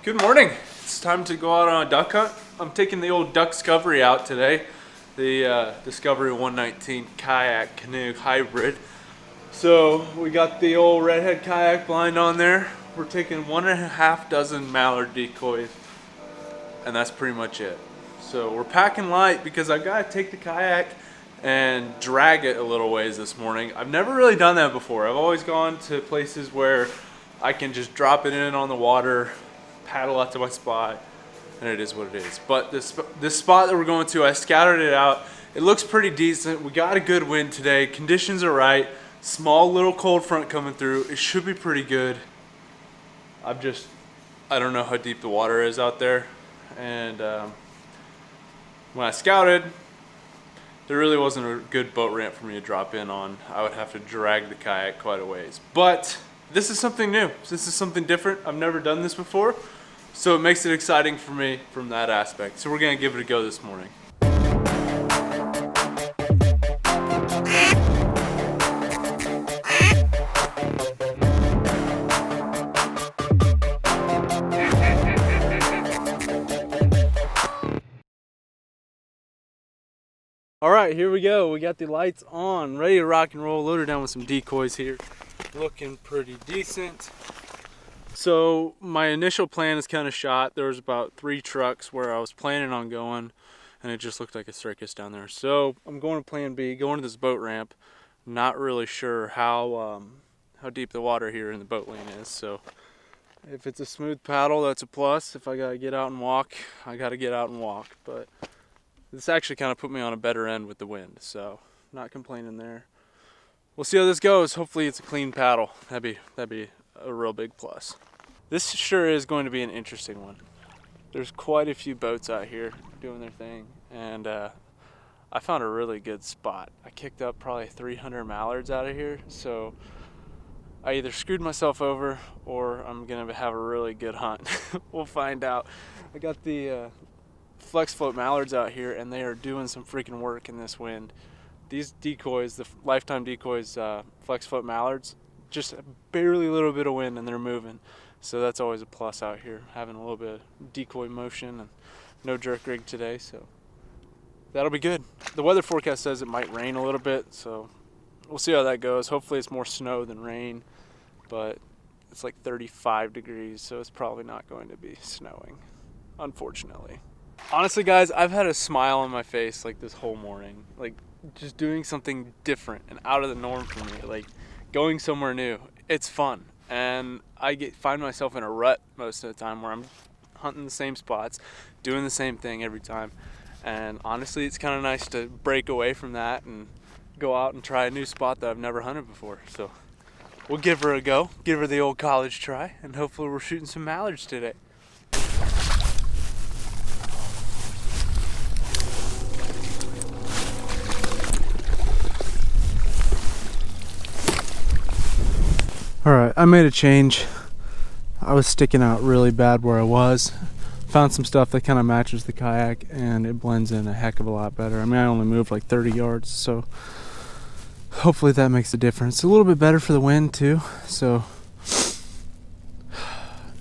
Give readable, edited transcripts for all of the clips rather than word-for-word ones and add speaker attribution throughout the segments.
Speaker 1: Good morning. It's time to go out on a duck hunt. I'm taking the old Duck Discovery out today. The Discovery 119 kayak canoe hybrid. So we got the old redhead kayak blind on there. We're taking 1.5 dozen mallard decoys, and that's pretty much it. So we're packing light because I've got to take the kayak and drag it a little ways this morning. I've never really done that before. I've always gone to places where I can just drop it in on the water, paddle out to my spot, and it is what it is. But this spot that we're going to, I scouted it out. It looks pretty decent. We got a good wind today. Conditions are right. Small little cold front coming through. It should be pretty good. I don't know how deep the water is out there. And when I scouted, there really wasn't a good boat ramp for me to drop in on. I would have to drag the kayak quite a ways. But this is something new. This is something different. I've never done this before. So it makes it exciting for me from that aspect. So we're gonna give it a go this morning. All right, here we go. We got the lights on, ready to rock and roll. Loaded down with some decoys here. Looking pretty decent. So my initial plan is kind of shot. There was about 3 trucks where I was planning on going, and it just looked like a circus down there. So I'm going to plan B, going to this boat ramp. Not really sure how deep the water here in the boat lane is. So if it's a smooth paddle, that's a plus. If I gotta get out and walk, I gotta get out and walk. But this actually kind of put me on a better end with the wind, so not complaining there. We'll see how this goes. Hopefully it's a clean paddle. That'd be a real big plus. This sure is going to be an interesting one. There's quite a few boats out here doing their thing, and I found a really good spot. I kicked up probably 300 mallards out of here, so I either screwed myself over or I'm gonna have a really good hunt. We'll find out. I got the flex float mallards out here, and they are doing some freaking work in this wind. These decoys, the Lifetime Decoys flex float mallards, just barely a little bit of wind and they're moving. So that's always a plus out here, having a little bit of decoy motion, and no jerk rig today, so that'll be good. The weather forecast says it might rain a little bit, so we'll see how that goes. Hopefully it's more snow than rain, but it's like 35 degrees, so it's probably not going to be snowing, unfortunately. Honestly, guys, I've had a smile on my face like this whole morning. Like, just doing something different and out of the norm for me. Like, going somewhere new. It's fun. And I find myself in a rut most of the time where I'm hunting the same spots, doing the same thing every time. And honestly, it's kind of nice to break away from that and go out and try a new spot that I've never hunted before. So we'll give her a go, give her the old college try, and hopefully we're shooting some mallards today. Alright, I made a change. I was sticking out really bad where I was. Found some stuff that kind of matches the kayak, and it blends in a heck of a lot better. I mean, I only moved like 30 yards, so hopefully that makes a difference. A little bit better for the wind too, so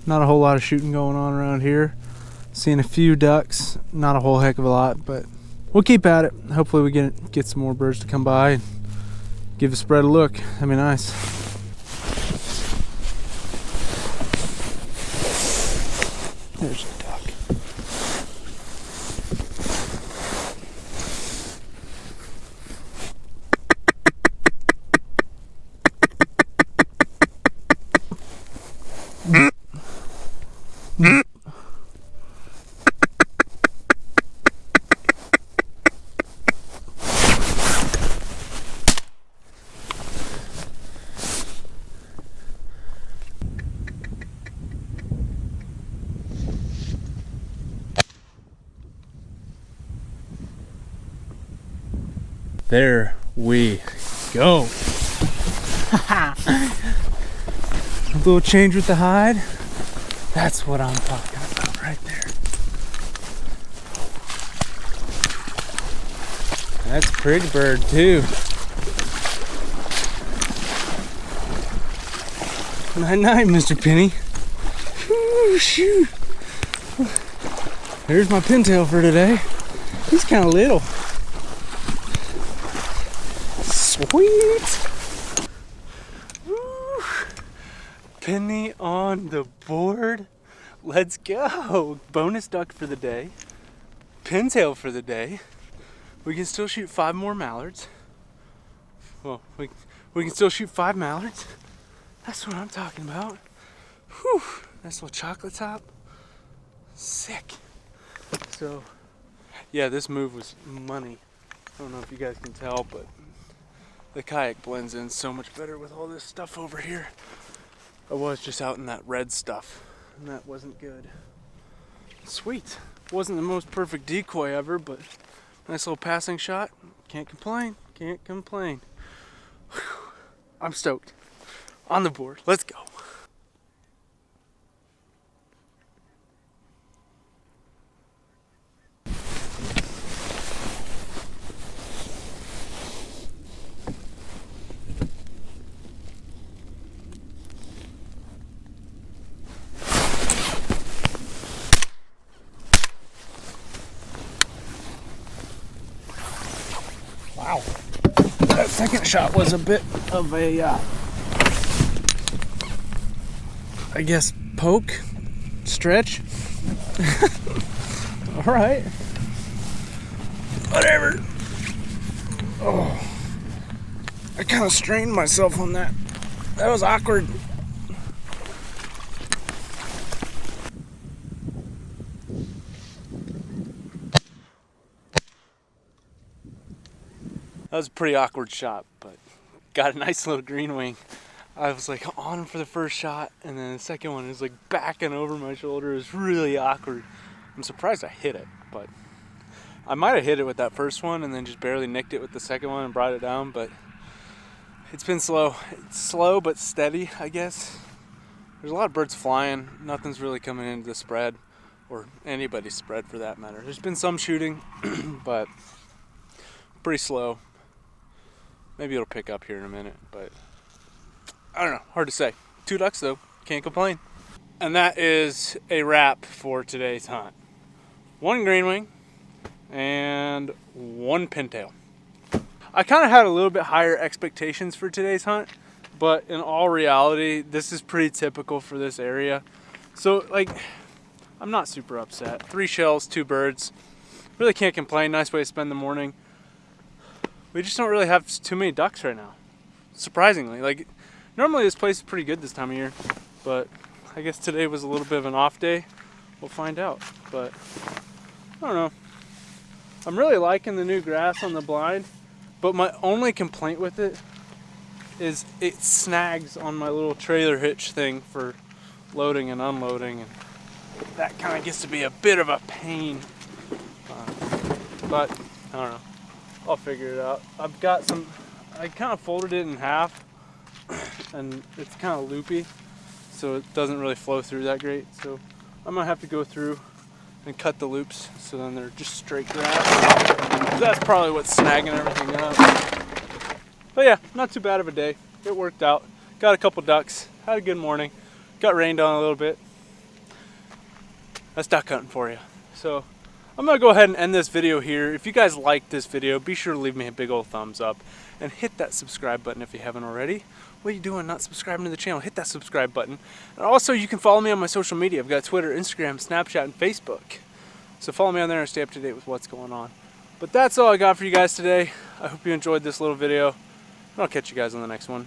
Speaker 1: not a whole lot of shooting going on around here. Seeing a few ducks, not a whole heck of a lot, but we'll keep at it. Hopefully we get some more birds to come by and give the spread a look. That'd be nice. There's a duck. There we go. A little change with the hide. That's what I'm talking about right there. That's a pretty bird too. Night night, Mr. Penny. Ooh, shoot. Here's my pintail for today. He's kind of little. Sweet. Woo. Penny on the board. Let's go. Bonus duck for the day. Pintail for the day. We can still shoot 5 more mallards. Well, we can still shoot 5 mallards. That's what I'm talking about. Whew. Nice little chocolate top. Sick. So, yeah, this move was money. I don't know if you guys can tell, but the kayak blends in so much better with all this stuff over here. I was just out in that red stuff, and that wasn't good. Sweet. Wasn't the most perfect decoy ever, but nice little passing shot. Can't complain. Can't complain. Whew. I'm stoked. On the board. Let's go. Wow. That second shot was a bit of a, I guess, poke, stretch. All right. Whatever. Oh, I kind of strained myself on that. That was awkward. That was a pretty awkward shot, but got a nice little green wing. I was like on for the first shot, and then the second one is like backing over my shoulder. It was really awkward. I'm surprised I hit it, but I might have hit it with that first one and then just barely nicked it with the second one and brought it down, but it's been slow. It's slow but steady, I guess. There's a lot of birds flying. Nothing's really coming into the spread, or anybody's spread for that matter. There's been some shooting, but pretty slow. Maybe it'll pick up here in a minute, but I don't know. Hard to say. 2 ducks though. Can't complain. And that is a wrap for today's hunt. 1 green wing and 1 pintail. I kind of had a little bit higher expectations for today's hunt, but in all reality, this is pretty typical for this area. So like, I'm not super upset. 3 shells, 2 birds. Really can't complain. Nice way to spend the morning. We just don't really have too many ducks right now, surprisingly. Like, normally this place is pretty good this time of year, but I guess today was a little bit of an off day. We'll find out, but I don't know. I'm really liking the new grass on the blind, but my only complaint with it is it snags on my little trailer hitch thing for loading and unloading, and that kind of gets to be a bit of a pain. But I don't know. I'll figure it out. I've got some, I kind of folded it in half and it's kind of loopy, so it doesn't really flow through that great. So I might have to go through and cut the loops so then they're just straight grass. That's probably what's snagging everything up. But yeah, not too bad of a day. It worked out. Got a couple ducks, had a good morning. Got rained on a little bit. That's duck hunting for you. So I'm gonna go ahead and end this video here. If you guys liked this video, be sure to leave me a big old thumbs up and hit that subscribe button if you haven't already. What are you doing not subscribing to the channel? Hit that subscribe button. And also you can follow me on my social media. I've got Twitter, Instagram, Snapchat, and Facebook. So follow me on there and stay up to date with what's going on. But that's all I got for you guys today. I hope you enjoyed this little video, and I'll catch you guys on the next one.